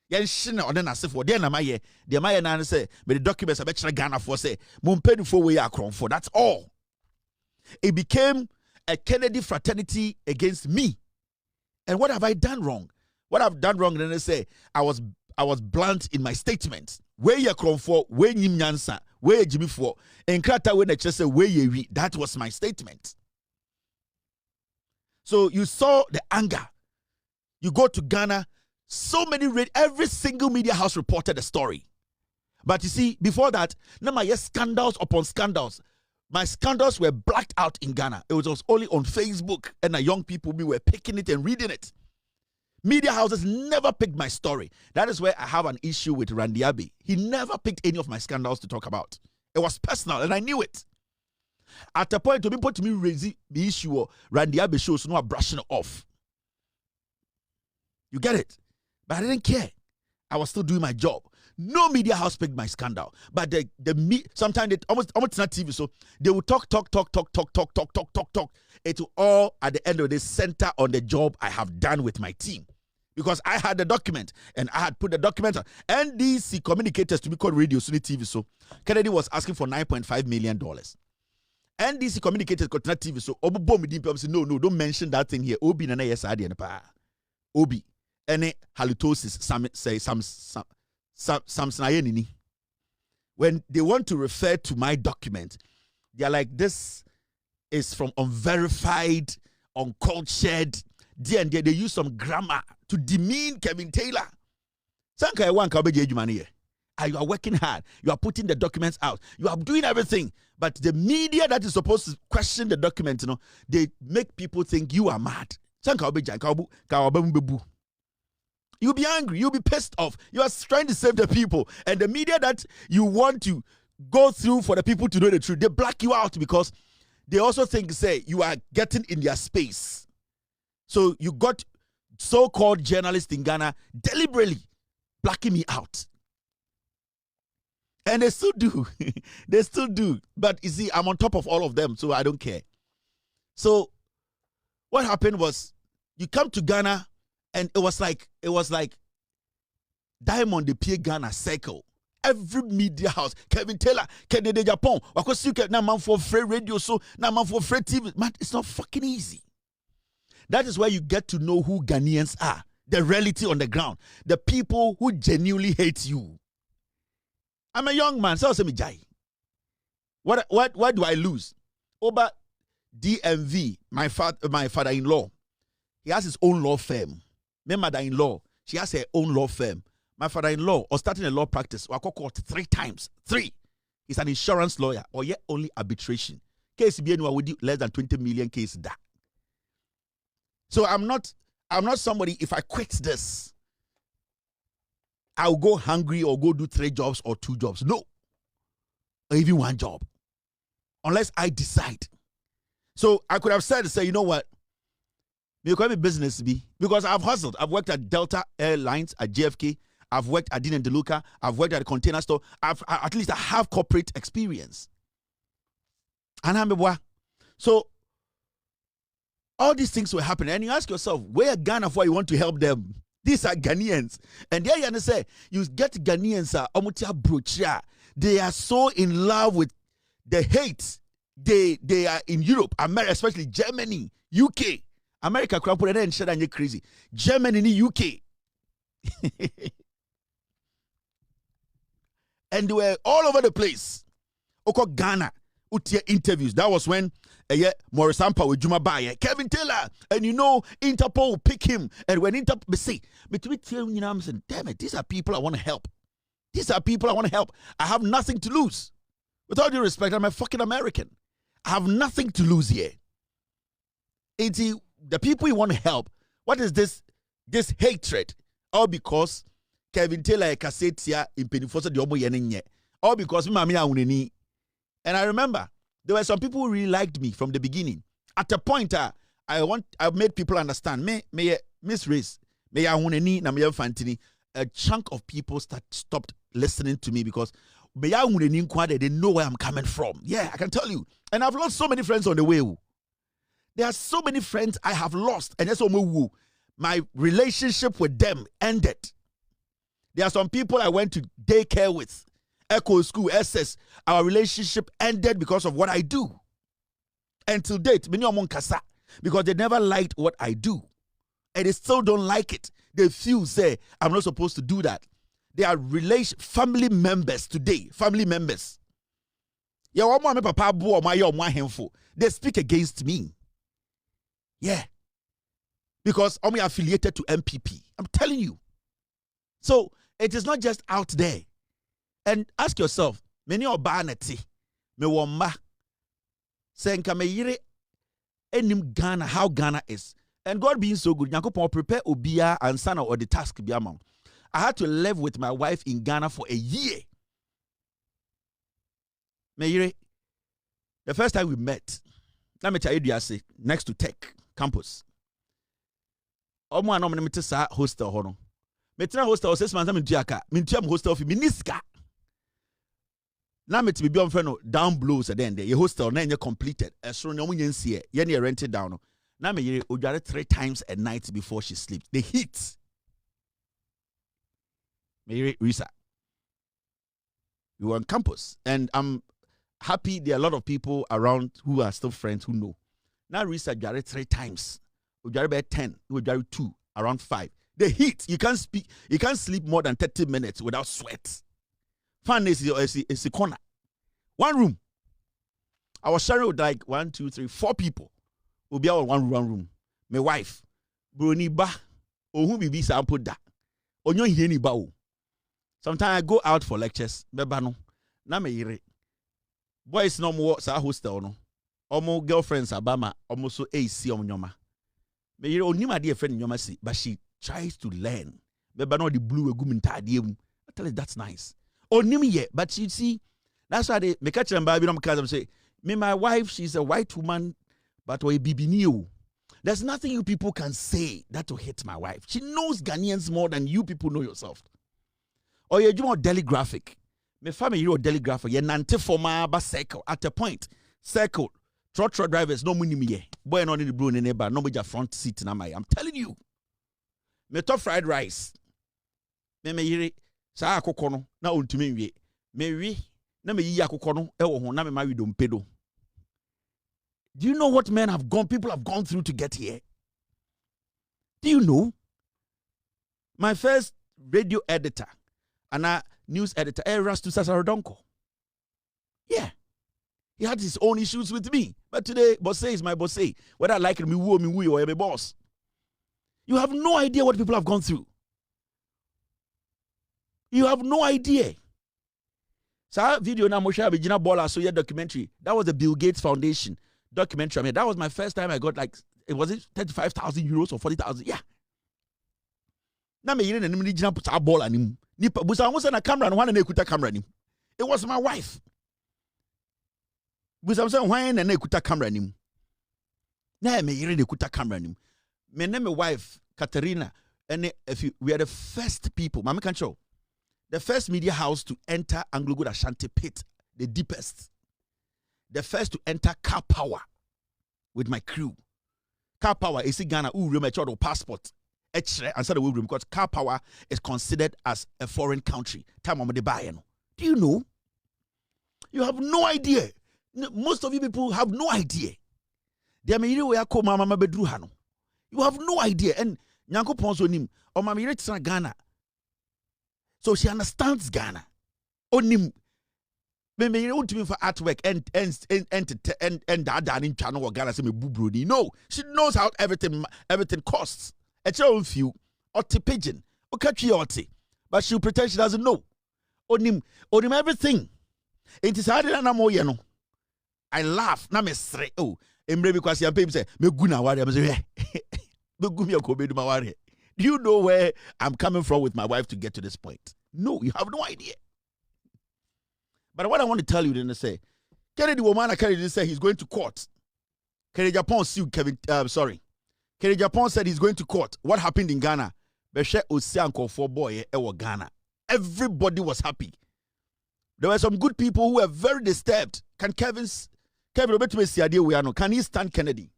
Yen shina on na sefo de na maye de maye na say me the documents abechra Ghana for say mumpeni for we akron for. That's all. It became a Kennedy fraternity against me. And what have I done wrong? What I've done wrong, then they say I was blunt in my statements. Where you akron for, where nyim nyansa, where Jimmy for, and krata when I just say where you we. That was my statement. So you saw the anger. You go to Ghana, so many every single media house reported the story. But you see, before that, now my scandals upon scandals. My scandals were blacked out in Ghana. It was only on Facebook, and the young people were picking it and reading it. Media houses never picked my story. That is where I have an issue with Randy Abbey. He never picked any of my scandals to talk about. It was personal, and I knew it. At a point, to be put to me raise the issue of Randy Abbey shows no brushing off. You get it? But I didn't care. I was still doing my job. No media house picked my scandal. But sometimes they almost not TV, so they will talk. It will all at the end of the center on the job I have done with my team. Because I had the document and I had put the document on. NDC communicators to be called Radio Sunni TV. So Kennedy was asking for $9.5 million. NDC communicators got not TV. So no, don't mention that thing here. Obi na yes Obi. Any halitosis, when they want to refer to my document, they are like, this is from unverified, uncultured. They use some grammar to demean Kevin Taylor. You are working hard. You are putting the documents out. You are doing everything. But the media that is supposed to question the document, they make people think you are mad. You'll be angry. You'll be pissed off. You are trying to save the people. And the media that you want to go through for the people to know the truth, they black you out because they also think, say, you are getting in their space. So you got so-called journalists in Ghana deliberately blacking me out. And they still do. They still do. But you see, I'm on top of all of them, so I don't care. So what happened was, you come to Ghana, and it was like Diamond the Pierre Ghana circle. Every media house, Kevin Taylor, Agyapong, Wakosi na man for free radio, so na man for free TV. Man, it's not fucking easy. That is where you get to know who Ghanaians are, the reality on the ground, the people who genuinely hate you. I'm a young man, so say me jai. What do I lose? Over DMV, my father-in-law, he has his own law firm. My mother-in-law, she has her own law firm. My father-in-law was starting a law practice. I got caught 3 times. 3. He's an insurance lawyer, or yet only arbitration. Case BNY would do less than 20 million case that. So I'm not somebody, if I quit this, I'll go hungry or go do 3 jobs or 2 jobs. No. Or even 1 job. Unless I decide. So I could have said, say, you know what? Me call me business be because I've hustled. I've worked at Delta Airlines, at JFK. I've worked at Dean and DeLuca. I've worked at a container store. At least I have corporate experience. And I'm a so all these things were happening. And you ask yourself, where Ghana for you want to help them? These are Ghanaians. And there you understand, you get Ghanaians, they are so in love with the hate. They are in Europe, America, especially Germany, UK. America crap put and shit and you crazy. Germany in the UK. And they were all over the place. Oko Ghana. Utia interviews. That was when Morris Ampa with Juma Baye, Kevin Taylor, and Interpol will pick him. And when Interpol say, I'm saying, damn it, these are people I want to help. These are people I want to help. I have nothing to lose. With all due respect, I'm a fucking American. I have nothing to lose here. The people you want to help, what is this hatred? All because Kevin Taylor Kassetia in Penifosa the Omo Yenenye. All because Mami Auneni. And I remember there were some people who really liked me from the beginning. At a point, I made people understand. Miss Race, may Auneni na me Fantini. A chunk of people stopped listening to me because they know where I'm coming from. Yeah, I can tell you. And I've lost so many friends on the way. There are so many friends I have lost. And that's what my relationship with them ended. There are some people I went to daycare with, Echo School, SS. Our relationship ended because of what I do. Until date, many of kasa because they never liked what I do. And they still don't like it. They feel, say, I'm not supposed to do that. They are family members today. Family members. They speak against me. Yeah. Because I'm affiliated to MPP. I'm telling you. So it is not just out there. And ask yourself, many of banati, me woma, senka me yire enim Ghana, how Ghana is. And God being so good, Yankopon prepare Obia and Sana or the task be among. I had to live with my wife in Ghana for a year. Me yire, the first time we met, let me tell you, say next to Tech campus. Omo anom me te sa hostel ho no. Me tena hostel 6 months me ntuaka. Me ntuam hostel fi miniska. Na me te be on friend down below so then the hostel na enye completed. Esoro ne omo nyensie. Ye na rented down no. Na me yere odware 3 times a night before she sleeps. The heat. Me yere Risa. We were on campus and I'm happy there are a lot of people around who are still friends who know. Now Risa odware 3 times. Odware be 10, odware 2, around 5. The heat, you can't sleep more than 30 minutes without sweat. Fan is a corner. One room. I was sharing with like 1, 2, 3, 4 people. We'll be out one room. My wife. Bruni ba. Who be sample da. Onyo hieni ba o. Sometimes I go out for lectures. Beba no. Na me yire. Boys no more sa hostel no. Omo girlfriends abama. Omo so AC omo nyoma. Me yire onima de friend nyoma si. But she tries to learn. Beba no the blue egumintade. I tell her that's nice. Onimi ye. But you see, that's why they make a chamba. Because say, me my wife, she's a white woman. But we bibinio. There's nothing you people can say that will hit my wife. She knows Ghanaians more than you people know yourself. Or you do daily graphic. My family you daily graphic. You nante forma ba circle at a point. Circle. Trotro drivers no money me. Boy no in the blue neighbor. No major front seat na my. I'm telling you. Me top fried rice. Me yiri sa akoko no na ontumi wie. Me wi na me yi akoko no e wo ho na me ma wi dompedo. Do you know what people have gone through to get here? Do you know? My first radio editor and a news editor, Erastus Sasarodonko. Yeah. He had his own issues with me. But today, Bosse is my Bosse. Whether I like me woo or my boss. You have no idea what people have gone through. You have no idea. So video na Moshe Abijina Bola so your documentary. That was the Bill Gates Foundation documentary. I mean, that was my first time I got like, it was 35,000 euros or 40,000. Yeah. Na me yire na nimni jina put a ball anim. Nipa busa almost na camera no wan na ekuta camera nim. It was my wife. Busa am say wan na ekuta camera nim. Na me yire na ekuta camera nim. Me na my wife Katerina and we are the first people, mama can show. The first media house to enter Anglo-Good Ashanti pit, the deepest. The first to enter Car Power with my crew. Car Power is in Ghana, who remember your passport. And so the room because Car Power is considered as a foreign country. Time on the buy. Do you know? You have no idea. Most of you people have no idea. They are me where come mama bedru hano. You have no idea. And Nyanko Ponso nim or mama yire Ghana. So she understands Ghana. Onim. Me you want to me for artwork and dada in channel or Ghana say me bubroni. No, she knows how everything costs. A child few or pigeon or catchy but she pretend she doesn't know. Onim everything. It is harder than no. I laugh. Na me sre. Oh, emre because your people say me guna wari. I say me gumi okobedu mawari. Do you know where I'm coming from with my wife to get to this point? No, you have no idea. But what I want to tell you then say, Kennedy woman Kennedy said he's going to court. Agyapong sued Kevin. Agyapong said he's going to court. What happened in Ghana? Beshe Osianko for boy Ghana. Everybody was happy. There were some good people who were very disturbed. Can Kevin can he stand Kennedy?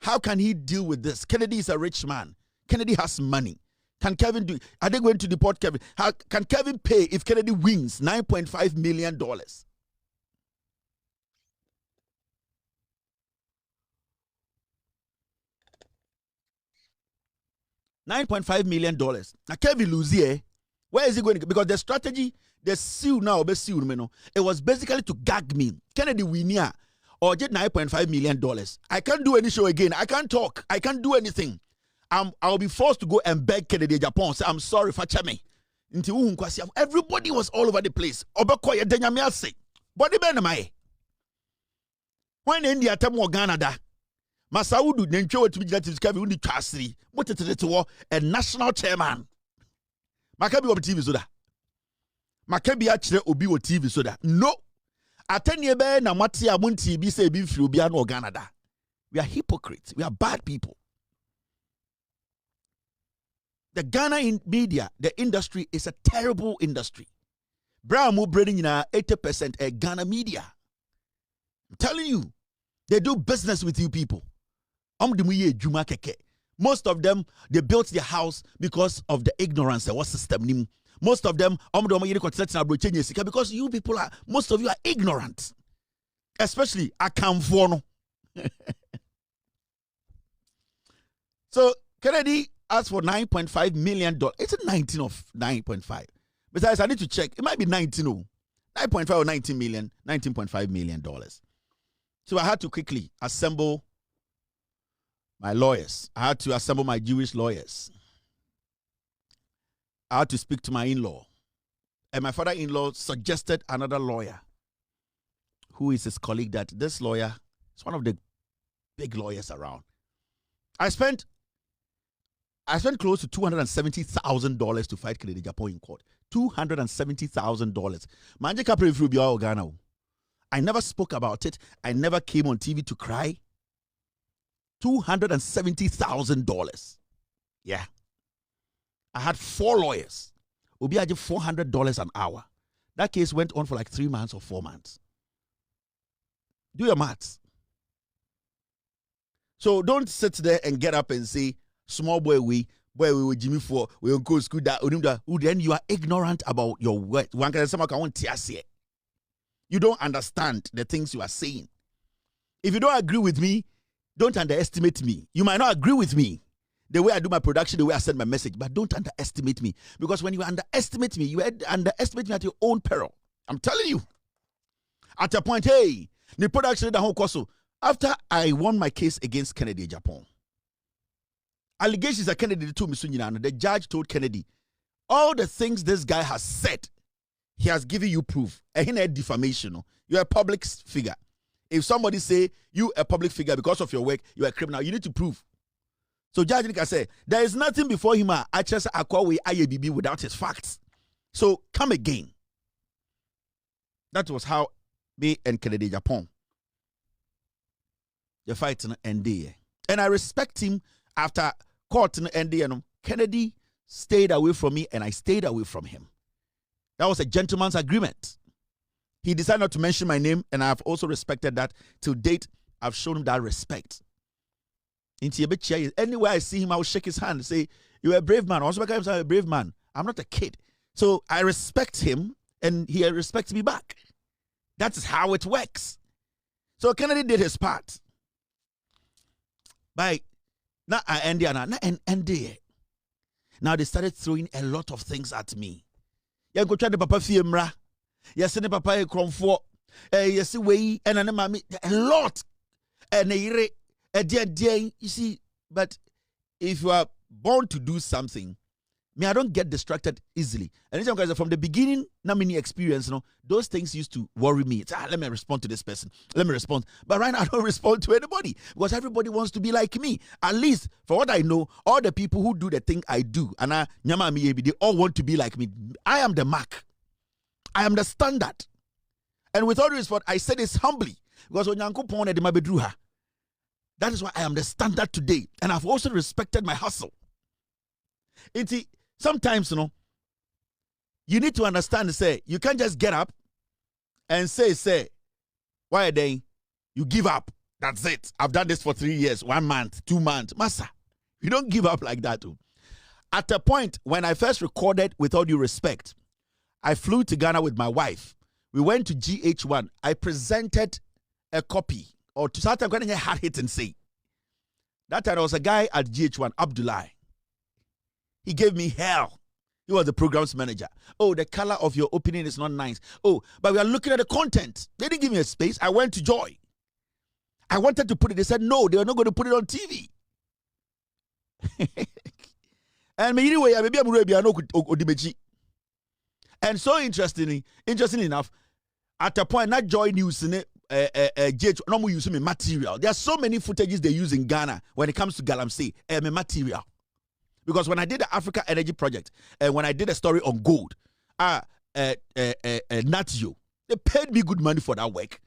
How can he deal with this? Kennedy is a rich man. Kennedy has money. Can Kevin do? Are they going to deport Kevin? How can Kevin pay if Kennedy wins $9.5 million? $9.5 million. Now Kevin lose here. Where is he going to go? Because the strategy, the sue now, it was basically to gag me. Kennedy win here or get $9.5 million. I can't do any show again. I can't talk. I can't do anything. I'll be forced to go and beg Kennedy Agyapong. Say, I'm sorry for me. Everybody was all over the place. Body ben my. When India temo Ghana da. Masaudu nencho to be legislative Kevin undi trasri. But it's a national chairman. Makabi obi TV soda. Makabi achire obi o TV soda. No. Atenye be na mati amunti bi se bi mfiri obi anu Ghana da. We are hypocrites. We are bad people. The Ghana in media, the industry is a terrible industry. Brown mo breeding in 80% a Ghana media. I'm telling you, they do business with you people. Most of them, they built their house because of the ignorance. What system? Most of them, because you people are, most of you are ignorant. Especially Akamfono. So Kennedy asked for $9.5 million. It's a 19 of 9.5. Besides, I need to check. It might be 19 or 9.5 or 19 million, $19.5 million. So I had to quickly assemble my lawyers. I had to assemble my Jewish lawyers. I had to speak to my in-law. And my father-in-law suggested another lawyer who is his colleague, that this lawyer is one of the big lawyers around. I spent close to $270,000 to fight Kennedy Agyapong in court. $270,000. Manje kapre ifru biya Ghana. I never spoke about it. I never came on TV to cry. $270,000. Yeah. I had 4 lawyers. Obi aje $400 an hour. That case went on for like 3 months or 4 months. Do your maths. So don't sit there and get up and say, small boy we Jimmy for we on go school that then you are ignorant about your work. You don't understand the things you are saying. If you don't agree with me, don't underestimate me. You might not agree with me, the way I do my production, the way I send my message, but don't underestimate me. Because when you underestimate me, you underestimate me at your own peril. I'm telling you. At a point, hey, the production the whole course. After I won my case against Kennedy Agyapong, allegations that Kennedy told me, the judge told Kennedy, all the things this guy has said, he has given you proof. And he defamation. You're a public figure. If somebody say you a public figure because of your work, you're a criminal, you need to prove. So Judge can say, there is nothing before him without his facts. So come again. That was how me and Kennedy Agyapong, the fight ended. And I respect him. After court ended, Kennedy stayed away from me and I stayed away from him. That was a gentleman's agreement. He decided not to mention my name, and I have also respected that. Till date, I've shown him that respect. Anywhere I see him, I will shake his hand and say, you're a brave man. Also, I'm a brave man. I'm not a kid. So I respect him, and he respects me back. That's how it works. So Kennedy did his part. By now, I ended. Now they started throwing a lot of things at me. You go try the papa fiemra. You see the papa kromfo. You see way and mami a lot. And you see, but if you are born to do something, I don't get distracted easily. And because from the beginning, not many experience, those things used to worry me. It's, let me respond to this person. Let me respond. But right now, I don't respond to anybody because everybody wants to be like me. At least, for what I know, all the people who do the thing I do, and they all want to be like me. I am the mark. I am the standard. And with all respect, I say this humbly because when that is why I am the standard today. And I've also respected my hustle. Sometimes, you need to understand, say, you can't just get up and say, why are they? You give up. That's it. I've done this for 3 years, 1 month, 2 months. Massa, you don't give up like that. Too. At a point when I first recorded With All Due Respect, I flew to Ghana with my wife. We went to GH1. I presented a copy, or to start, I'm going to hard hit and say. That time there was a guy at GH1, Abdullah. He gave me hell. He was the programs manager. Oh, the color of your opening is not nice. Oh, but we are looking at the content. They didn't give me a space. I went to Joy. I wanted to put it. They said no, they were not going to put it on TV. And anyway, maybe I'm ready. And so interestingly enough, at a point, not Joy News in it, no more using material. There are so many footages they use in Ghana when it comes to Galamsey, material. Because when I did the Africa Energy Project, and when I did a story on gold, Natio, they paid me good money for that work.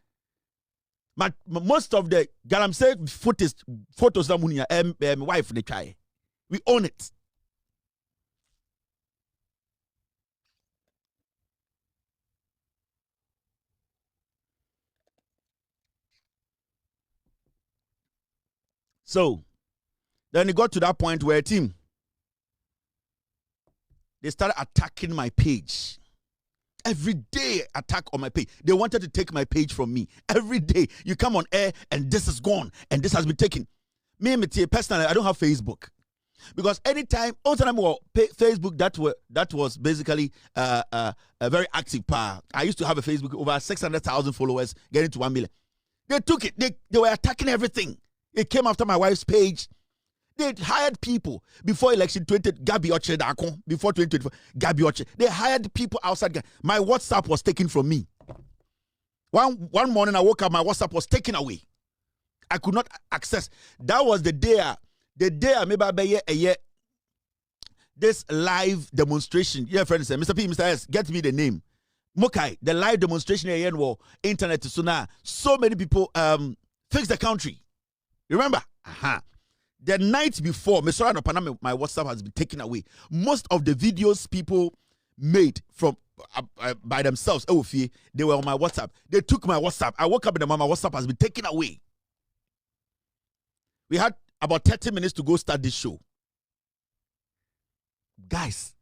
But most of the Galamsey photos that my wife they try, we own it. So then it got to that point where they started attacking my page. Every day attack on my page. They wanted to take my page from me. Every day you come on air and this is gone and this has been taken. Me personally, I don't have Facebook. Because anytime, all the time, Facebook that was basically a very active power. I used to have a Facebook over 600,000 followers, getting to 1 million. They took it. They were attacking everything. It came after my wife's page. They hired people before election 20, Gabi Oche Dako, before 2024, Gabi Oche. They hired people outside. My WhatsApp was taken from me. One morning I woke up, my WhatsApp was taken away. I could not access. That was the day I maybe a year. This live demonstration. Yeah, friend said, Mr. P, Mr. S, get me the name. Mokai, the live demonstration here in internet so now. So many people fix the country. Remember? The night before, my WhatsApp has been taken away. Most of the videos people made from by themselves, they were on my WhatsApp. They took my WhatsApp. I woke up in the morning, my WhatsApp has been taken away. We had about 30 minutes to go start this show. Guys,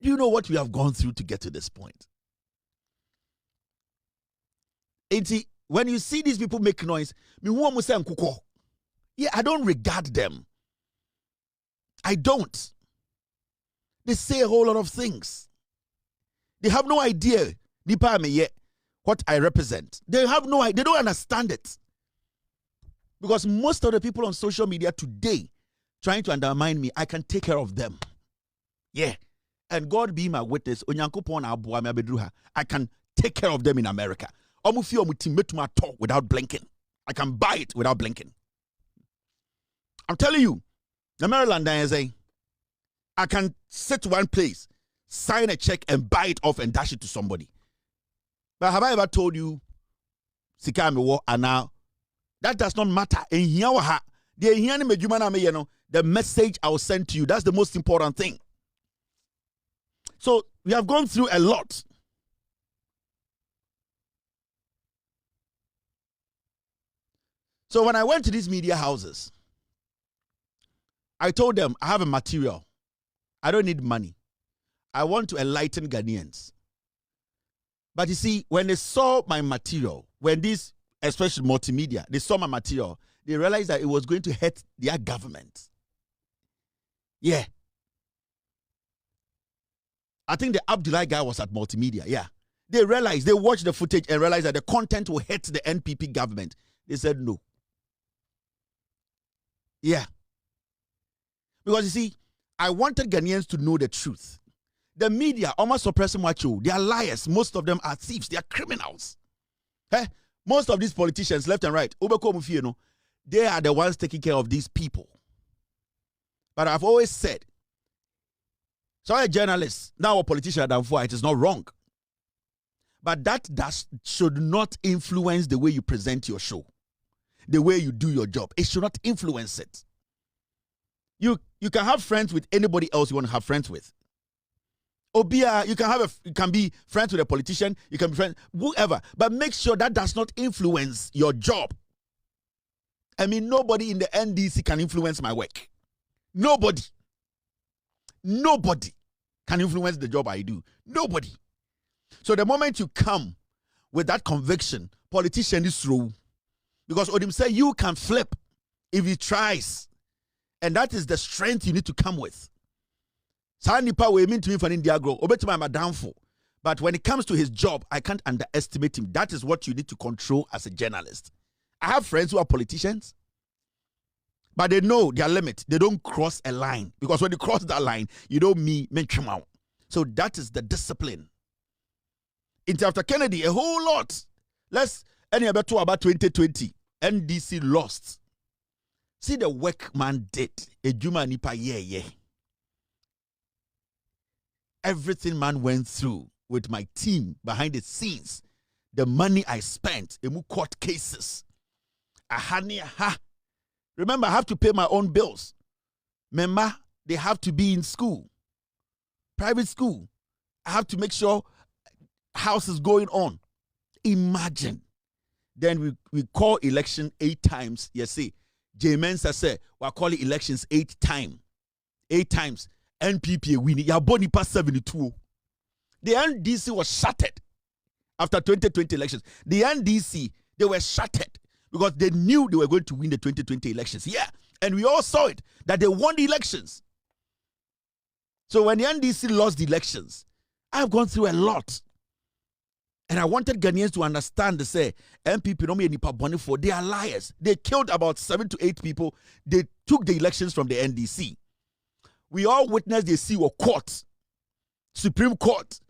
do you know what we have gone through to get to this point? When you see these people make noise, yeah, I don't regard them. I don't. They say a whole lot of things. They have no idea what I represent. They have no idea. They don't understand it. Because most of the people on social media today trying to undermine me, I can take care of them. Yeah. And God be my witness. I can take care of them in America. Without blinking. I can buy it without blinking. I'm telling you, the Maryland I can sit one place, sign a check and buy it off and dash it to somebody. But have I ever told you, and now that does not matter. The message I will send to you, that's the most important thing. So we have gone through a lot. So when I went to these media houses, I told them, I have a material. I don't need money. I want to enlighten Ghanaians. But you see, when they saw my material, when these, especially multimedia, they saw my material, they realized that it was going to hurt their government. Yeah. I think the Abdullah guy was at multimedia, yeah. They realized, they watched the footage and realized that the content will hurt the NPP government. They said no. Yeah. Because you see, I wanted Ghanaians to know the truth. The media, almost suppressing macho, they are liars. Most of them are thieves. They are criminals. Most of these politicians, left and right, they are the ones taking care of these people. But I've always said, so a journalist, now a politician, it is not wrong. But that should not influence the way you present your show, the way you do your job. It should not influence it. You can have friends with anybody else you want to have friends with. Obia, you can be friends with a politician, you can be friends, whoever, but make sure that does not influence your job. I mean, nobody in the NDC can influence my work. Nobody. Nobody can influence the job I do. Nobody. So the moment you come with that conviction, politician is through. Because Odim said you can flip if he tries. And that is the strength you need to come with. Sanipa we mean to me for India grow. Obetima my downfall. But when it comes to his job, I can't underestimate him. That is what you need to control as a journalist. I have friends who are politicians, but they know their limit. They don't cross a line. Because when you cross that line, you don't mention out. So that is the discipline. Into after Kennedy, a whole lot. Let's any about 2020. NDC lost. See the work man did. Ejuma nipa yeah. Everything man went through with my team behind the scenes. The money I spent, emu court cases. Remember, I have to pay my own bills. Remember, they have to be in school. Private school. I have to make sure house is going on. Imagine. Then we call election 8 times. You see, J. Mensa said, we're calling elections 8 times. 8 times. NPP winning. Yaboni past 72. The NDC was shattered after 2020 elections. The NDC, they were shattered because they knew they were going to win the 2020 elections. Yeah. And we all saw it, that they won the elections. So when the NDC lost the elections, I've gone through a lot. And I wanted Ghanaians to understand to say, MPP no me nipa boni for. They are liars. They killed about 7 to 8 people. They took the elections from the NDC. We all witnessed the CWO court, Supreme Court,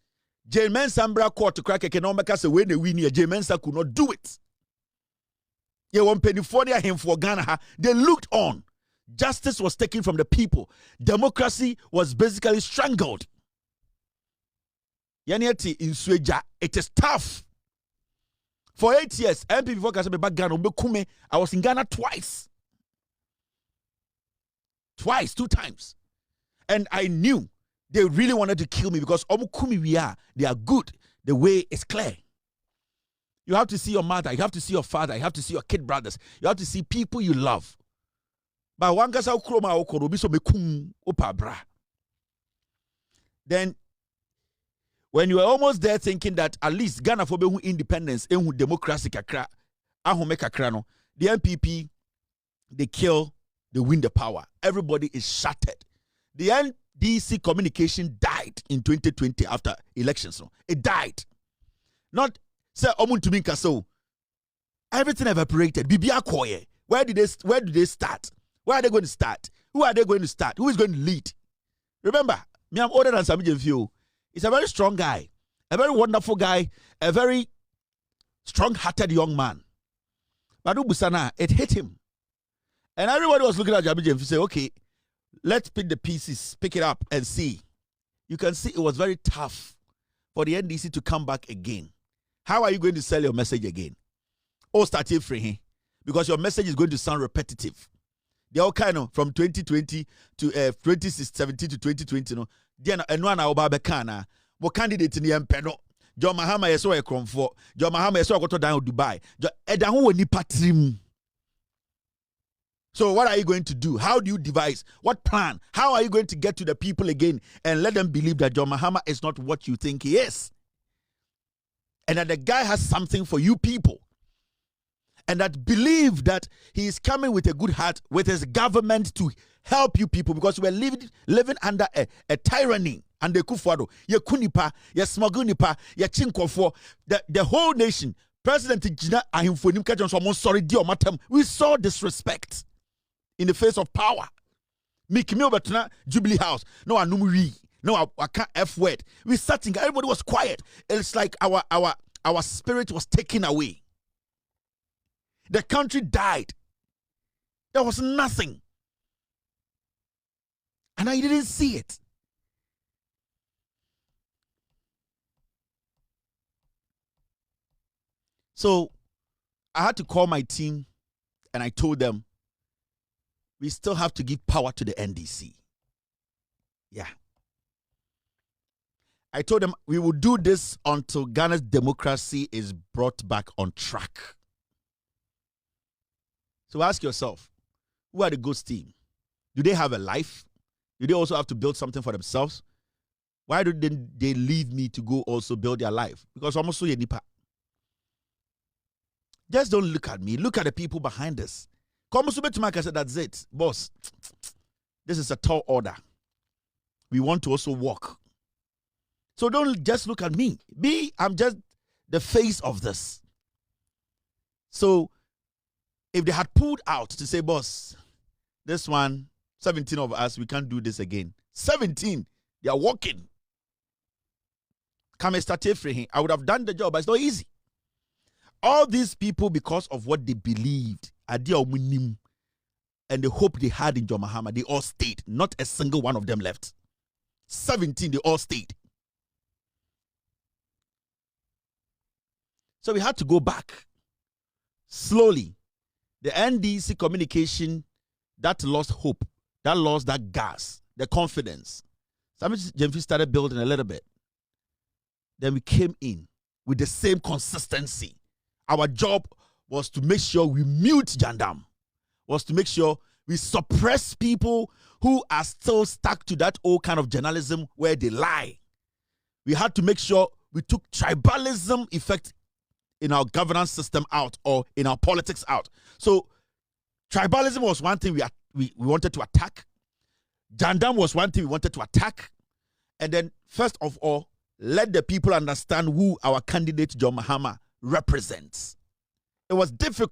J. Mensa court to crack economic as a way they win here. J. Mensa could not do it. Yeah, one penny for him for Ghana. They looked on. Justice was taken from the people. Democracy was basically strangled. Yanieti in Sweja, it is tough. For 8 years, MP before Kasabe back Ghana, I was in Ghana twice. 2 times. And I knew they really wanted to kill me because they are good. The way is clear. You have to see your mother, you have to see your father, you have to see your kid brothers, you have to see people you love. But one gasa ukroma okoro so mekum opabra. Then when you were almost there thinking that at least Ghana for behu independence, ehu democracy kakra, ahome kakra no, the NPP, they kill, they win the power. Everybody is shattered. The NDC communication died in 2020 after elections. So it died. Not say omuntu so. Everything evaporated. Bibia koye. Where do they start? Where are they going to start? Who are they going to start? Who is going to lead? Remember, me I'm older than Samije Vio. He's a very strong guy, a very wonderful guy, a very strong-hearted young man. But Busana, it hit him. And everybody was looking at Jamije and say, okay, let's pick the pieces, pick it up and see. You can see it was very tough for the NDC to come back again. How are you going to sell your message again? Oh, start it free, because your message is going to sound repetitive. They're all kind of from 2020 to 2017 to 2020. No, and one hour Babakana, what candidate in the Empeno? John Mahama is so a comfort. John Mahama is so go to down Dubai. Edahu ni patrim. So what are you going to do? How do you devise? What plan? How are you going to get to the people again and let them believe that John Mahama is not what you think he is? And that the guy has something for you people. And that believe that he is coming with a good heart with his government to help you people, because we're living under a tyranny. And the Kufuado, ye kunipa, ye smogunipa, ye chinkofo, the whole nation. President Gina Ahimfonim Kajon sorry dear matam. We saw disrespect in the face of power. Mikimi Obatuna, Jubilee House. No anumuri. No, I can't F word. We sat in, everybody was quiet. It's like our spirit was taken away. The country died. There was nothing. And I didn't see it. So I had to call my team and I told them, we still have to give power to the NDC. Yeah. I told them we will do this until Ghana's democracy is brought back on track. So ask yourself, who are the ghost team? Do they have a life? Do they also have to build something for themselves? Why didn't they leave me to go also build their life? Because almost so nipa. Just don't look at me. Look at the people behind us. Come to Mike, I said, that's it. Boss, this is a tall order. We want to also walk. So don't just look at me. I'm just the face of this. So if they had pulled out to say, boss, this one, 17 of us, we can't do this again. 17, they are walking. Come and start free. I would have done the job, but it's not easy. All these people, because of what they believed, and the hope they had in John Mahama, they all stayed. Not a single one of them left. 17, they all stayed. So we had to go back. Slowly. The NDC communication, that lost hope, that lost that gas, the confidence. Some Jemfi started building a little bit. Then we came in with the same consistency. Our job was to make sure we mute Jandam, was to make sure we suppress people who are still stuck to that old kind of journalism where they lie. We had to make sure we took tribalism effect in our governance system out, or in our politics out. So tribalism was one thing we wanted to attack. Jandam was one thing we wanted to attack. And then first of all, let the people understand who our candidate John Mahama represents. It was difficult.